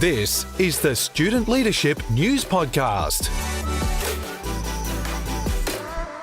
This is the Student Leadership News Podcast.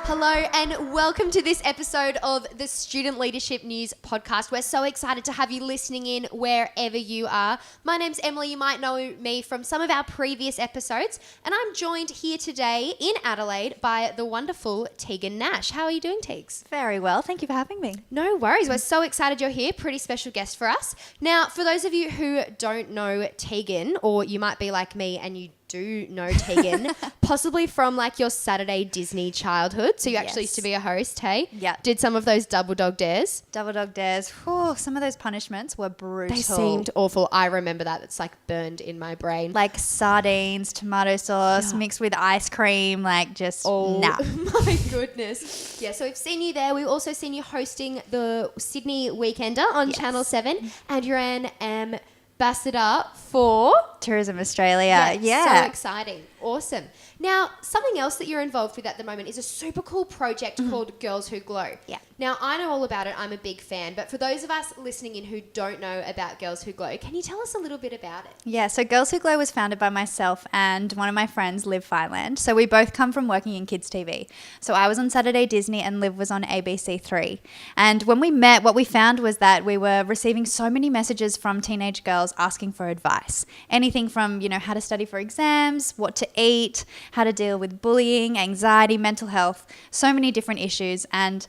Hello and welcome to this episode of the Student Leadership News Podcast. We're so excited to have you listening in wherever you are. My name's Emily. You might know me from some of our previous episodes, and I'm joined here today in Adelaide by the wonderful Teigan Nash. How are you doing, Teigs? Very well. Thank you for having me. No worries. We're so excited you're here. Pretty special guest for us. Now, for those of you who don't know Teigan, or you might be like me and you do know Teigan, possibly from like your Saturday Disney childhood. So you actually used to be a host, hey? Yeah. Did some of those double dog dares? Double dog dares. Whew, some of those punishments were brutal. They seemed awful. I remember that. It's like burned in my brain. Like sardines, tomato sauce mixed with ice cream, like just nah. My goodness. Yeah, so we've seen you there. We've also seen you hosting the Sydney Weekender on Channel 7, and you're an ambassador for Tourism Australia. Yeah. So exciting. Awesome. Now, something else that you're involved with at the moment is a super cool project called Girls Who Glow. Yeah. Now, I know all about it. I'm a big fan. But for those of us listening in who don't know about Girls Who Glow, can you tell us a little bit about it? Yeah, so Girls Who Glow was founded by myself and one of my friends, Liv Fineland. So we both come from working in kids TV. So I was on Saturday Disney and Liv was on ABC3. And when we met, what we found was that we were receiving so many messages from teenage girls asking for advice. Anything from, how to study for exams, what to eat, how to deal with bullying, anxiety, mental health, so many different issues. And,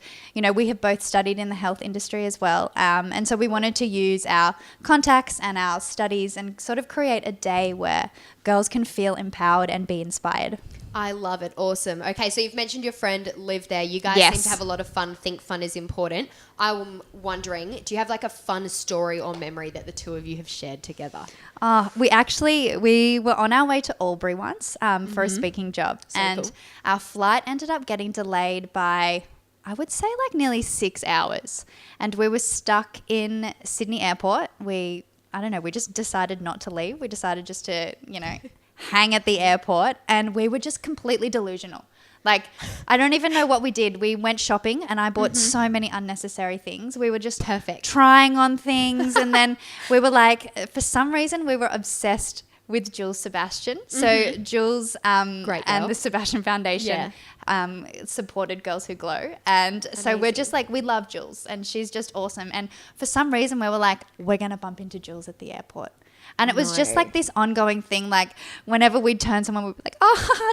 we have both studied in the health industry as well. And so we wanted to use our contacts and our studies and sort of create a day where girls can feel empowered and be inspired. I love it. Awesome. Okay, so you've mentioned your friend Liv there. You guys seem to have a lot of fun, think fun is important. I'm wondering, do you have like a fun story or memory that the two of you have shared together? We were on our way to Albury once for a speaking job. So and cool. Our flight ended up getting delayed by, I would say, like nearly 6 hours. And we were stuck in Sydney Airport. We just decided not to leave. We decided just to, hang at the airport, and we were just completely delusional. Like, I don't even know what we did. We went shopping and I bought so many unnecessary things. We were just trying on things. And then we were like, for some reason, we were obsessed with Jules Sebastian. So Jules and the Sebastian Foundation supported Girls Who Glow. And so we're just like, we love Jules and she's just awesome. And for some reason, we were like, we're going to bump into Jules at the airport. And it was just like this ongoing thing. Like whenever we'd turn someone, we'd be like,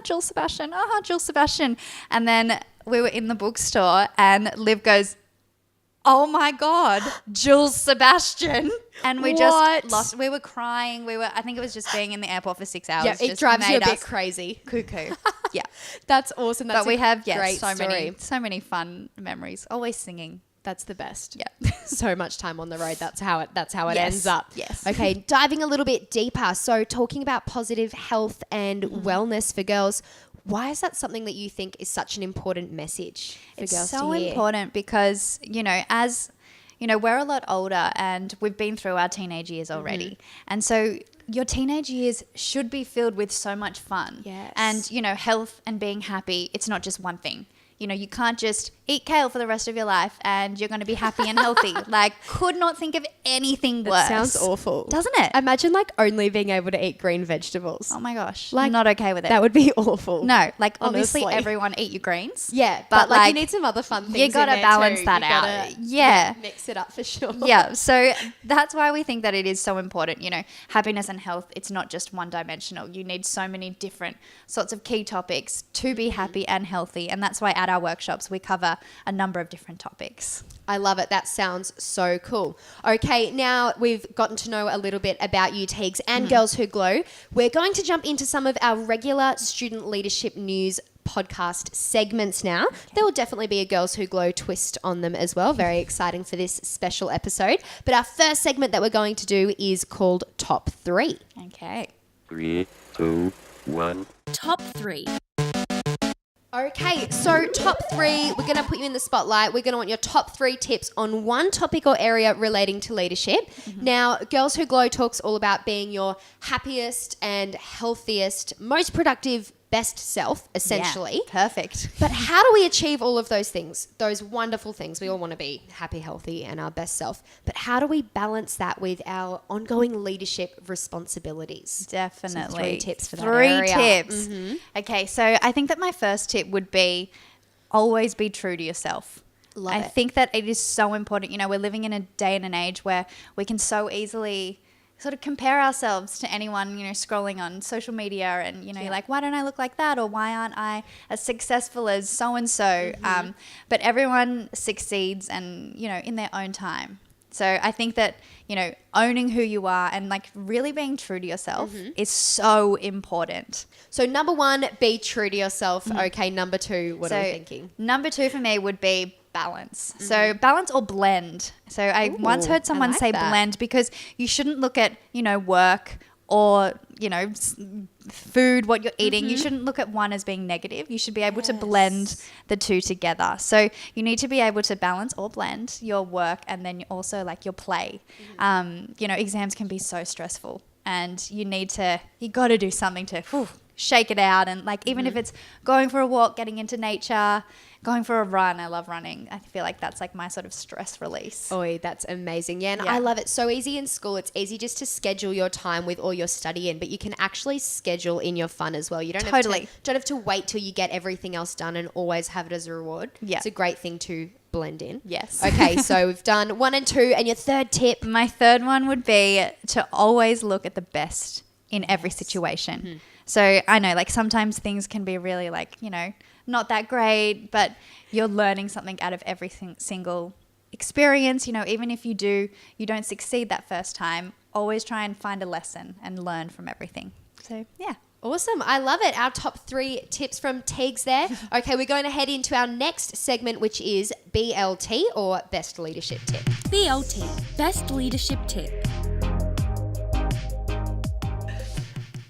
Jules Sebastian, Jules Sebastian. And then we were in the bookstore and Liv goes, oh my God, Jules Sebastian. And we just lost. We were crying. I think it was just being in the airport for 6 hours. Yeah, it just drives you a made bit us crazy. Cuckoo. Yeah. That's awesome. That's but we have, great so story. many fun memories. Always singing. That's the best. Yeah. So much time on the road. That's how it Yes. ends up. Yes. Okay, diving a little bit deeper. So talking about positive health and wellness for girls, why is that something that you think is such an important message for girls to hear? It's so important because, as we're a lot older and we've been through our teenage years already. And so your teenage years should be filled with so much fun. Yes. And, health and being happy, it's not just one thing. You can't just eat kale for the rest of your life and you're going to be happy and healthy. Like, could not think of anything worse. That sounds awful. Doesn't it? Imagine like only being able to eat green vegetables. Oh my gosh. Like, I'm not okay with it. That would be awful. No, like obviously Honestly. everyone eat your greens. Yeah, but like you need some other fun things. You got to in there balance too. that You out. gotta, Yeah. Mix it up for sure. Yeah. So that's why we think that it is so important. Happiness and health, it's not just one dimensional. You need so many different sorts of key topics to be happy and healthy. And that's why at our workshops, we cover a number of different topics. I love it. That sounds so cool. Okay, now we've gotten to know a little bit about you, Teigs, and Girls Who Glow. We're going to jump into some of our regular student leadership news podcast segments now. There will definitely be a Girls Who Glow twist on them as well. Very exciting for this special episode. But our first segment that we're going to do is called Top 3. Okay. 3, 2, 1. Top 3. Okay, so top 3, we're going to put you in the spotlight. We're going to want your top 3 tips on one topic or area relating to leadership. Now, Girls Who Glow talks all about being your happiest and healthiest, most productive best self, essentially. Yeah, perfect. But how do we achieve all of those things, those wonderful things? We all want to be happy, healthy, and our best self. But how do we balance that with our ongoing leadership responsibilities? Definitely. Some 3 tips for that Three area. tips. Okay, so I think that my first tip would be always be true to yourself. Love I it. think that it is so important. You know, we're living in a day and an age where we can so easily sort of compare ourselves to anyone, you know, scrolling on social media and, you know, you're like, why don't I look like that? Or why aren't I as successful as so-and-so? But everyone succeeds and, you know, in their own time. So I think that, you know, owning who you are and like really being true to yourself is so important. So number 1, be true to yourself. Okay, number 2, what are we thinking? Number 2 for me would be balance. So balance or blend. So I once heard someone like say that. blend because you shouldn't look at, you know, work or, you know, food, what you're eating. You shouldn't look at one as being negative. You should be able to blend the two together. So you need to be able to balance or blend your work and then also like your play. You know, exams can be so stressful and you got to do something to shake it out. And like, even if it's going for a walk, getting into nature, going for a run. I love running. I feel like that's like my sort of stress release. Oh, that's amazing. Yeah, and I love it. So easy in school. It's easy just to schedule your time with all your study in, but you can actually schedule in your fun as well. You don't have to wait till you get everything else done and always have it as a reward. Yeah. It's a great thing to blend in. Yes. Okay, so we've done 1 and 2, and your third tip. My third one would be to always look at the best in every situation. So I know like sometimes things can be really like, you know, not that great, but you're learning something out of every single experience. You know, even if you don't succeed that first time, always try and find a lesson and learn from everything. So yeah. Awesome. I love it. Our top 3 tips from Teigs there. Okay, we're going to head into our next segment, which is BLT or Best Leadership Tip. BLT, Best Leadership Tip.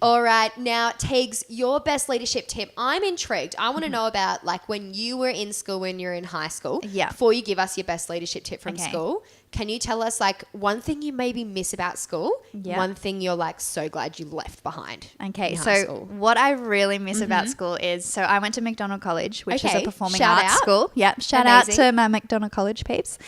All right. Now, Teigs, your best leadership tip. I'm intrigued. I want to know about like when you were in school, when you're in high school. Yeah. Before you give us your best leadership tip from Okay. school, can you tell us like one thing you maybe miss about school? Yeah. One thing you're like so glad you left behind. Okay, in high so school. what I really miss about school is, so I went to McDonald College, which is Okay, a performing shout arts out. school. Yeah, shout out Amazing. to my McDonald College peeps.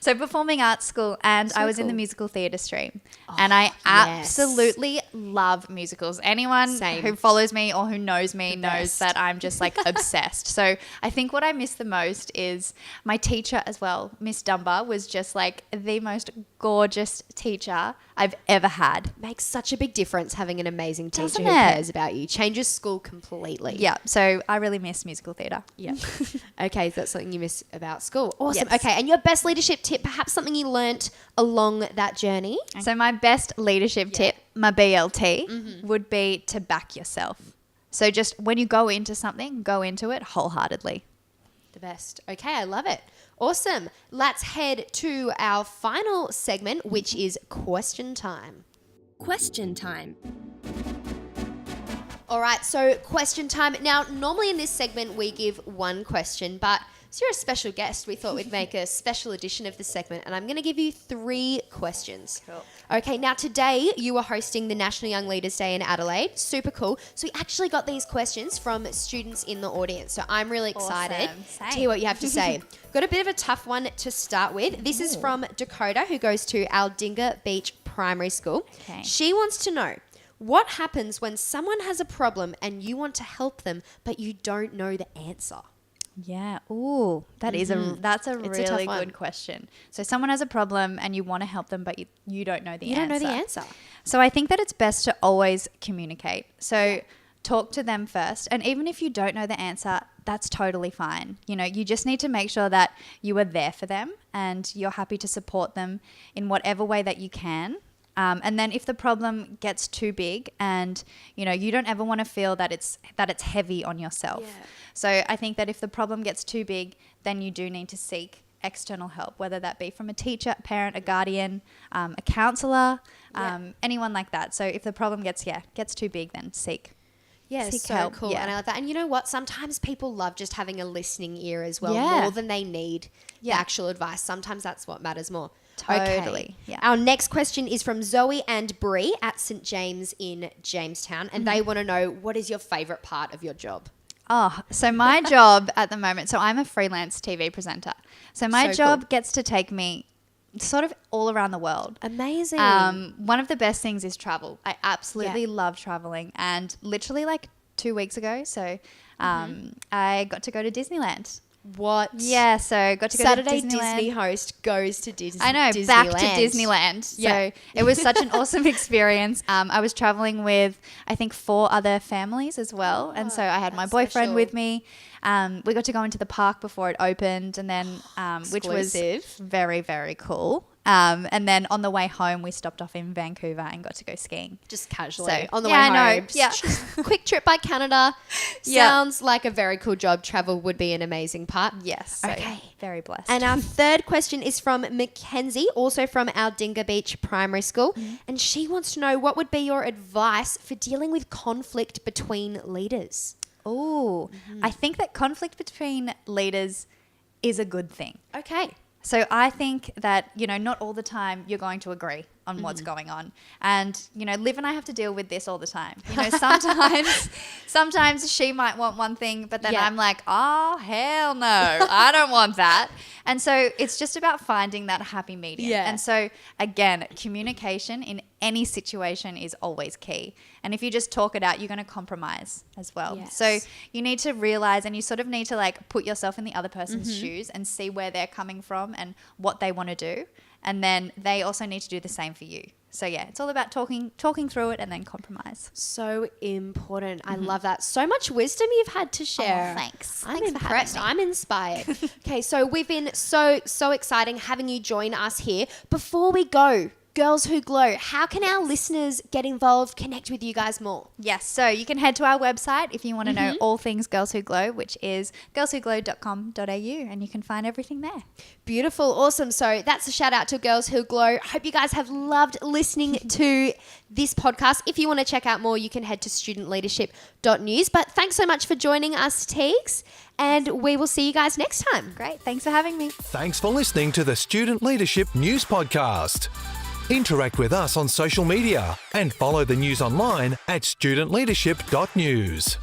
So performing arts school, and I was in the cool. musical theatre stream, and I absolutely love musicals. Anyone Same. who follows me or who knows me knows best. that I'm just like obsessed. So I think what I miss the most is my teacher as well. Miss Dunbar was just like the most gorgeous teacher I've ever had. Makes such a big difference having an amazing teacher Doesn't who it? cares about you. Changes school completely. Yeah, so I really miss musical theatre. Yeah. Okay, so that's something you miss about school. Awesome. Yes. Okay, and your best leadership tip, perhaps something you learnt along that journey? So my best leadership tip, my BLT, would be to back yourself. So just when you go into something, go into it wholeheartedly. The best. Okay, I love it. Awesome. Let's head to our final segment, which is question time. Question time. All right, so question time. Now, normally in this segment, we give one question, but as you're a special guest, we thought we'd make a special edition of the segment, and I'm going to give you 3 questions. Cool. Okay, now today you were hosting the National Young Leaders Day in Adelaide. Super cool. So we actually got these questions from students in the audience. So I'm really excited Awesome. to hear what you have to say. Got a bit of a tough one to start with. This is from Dakota, who goes to Aldinga Beach Primary School. Okay. She wants to know, what happens when someone has a problem and you want to help them, but you don't know the answer? Yeah. Ooh, that's a It's a tough really one. good question. So someone has a problem and you want to help them, but you don't know the You answer. don't know the answer. So I think that it's best to always communicate. So talk to them first. And even if you don't know the answer, that's totally fine. You know, you just need to make sure that you are there for them and you're happy to support them in whatever way that you can. And then if the problem gets too big and, you know, you don't ever want to feel that it's heavy on yourself. Yeah. So I think that if the problem gets too big, then you do need to seek external help, whether that be from a teacher, a parent, a guardian, a counsellor, anyone like that. So if the problem gets too big, then seek. Yeah, Seek so help, cool. yeah. And I love that. And you know what? Sometimes people love just having a listening ear as well, Yeah. more than they need the Yeah. actual advice. Sometimes that's what matters more. Totally. Okay. Yeah. Our next question is from Zoe and Bree at St. James in Jamestown. And they want to know, what is your favourite part of your job? Oh, so my job at the moment, so I'm a freelance TV presenter. So my So job cool. gets to take me sort of all around the world. Amazing. One of the best things is travel. I absolutely love traveling. And literally like 2 weeks ago, so I got to go to Disneyland. What? Yeah, so got to go Saturday to Disneyland. Disney host goes to Disney. I know, back to Disneyland. So Yeah. it was such an awesome experience. I was traveling with, I think, 4 other families as well. And so I had my that's boyfriend special. with me. We got to go into the park before it opened, and then which was Exclusive. very, very cool. And then on the way home, we stopped off in Vancouver and got to go skiing. Just casually So, on the yeah, way I know. home. Yeah. Just quick trip by Canada. Yeah. Sounds like a very cool job. Travel would be an amazing part. Yes. So Okay. very blessed. And our third question is from Mackenzie, also from our Dinga Beach Primary School. And she wants to know, what would be your advice for dealing with conflict between leaders? Oh, I think that conflict between leaders is a good thing. Okay. So I think that, not all the time you're going to agree on what's going on. And, Liv and I have to deal with this all the time. Sometimes she might want one thing, but then Yeah. I'm like, oh, hell no, I don't want that. And so it's just about finding that happy medium. Yeah. And so, again, communication in any situation is always key. And if you just talk it out, you're going to compromise as well. Yes. So you need to realize, and you sort of need to put yourself in the other person's shoes and see where they're coming from and what they want to do. And then they also need to do the same for you. So yeah, it's all about talking through it and then compromise. So important. I love that. So much wisdom you've had to share. Oh, thanks. I'm Thanks for having impressed. me. I'm inspired. Okay, so we've been so exciting having you join us here. Before we go, Girls Who Glow, how can our listeners get involved, connect with you guys more? Yes, so you can head to our website if you want to know all things Girls Who Glow, which is girlswhoglow.com.au, and you can find everything there. Beautiful. Awesome. So that's a shout out to Girls Who Glow. Hope you guys have loved listening to this podcast. If you want to check out more, you can head to studentleadership.news. But thanks so much for joining us, Teigs, and we will see you guys next time. Great, thanks for having me. Thanks for listening to the Student Leadership News Podcast. Interact with us on social media and follow the news online at studentleadership.news.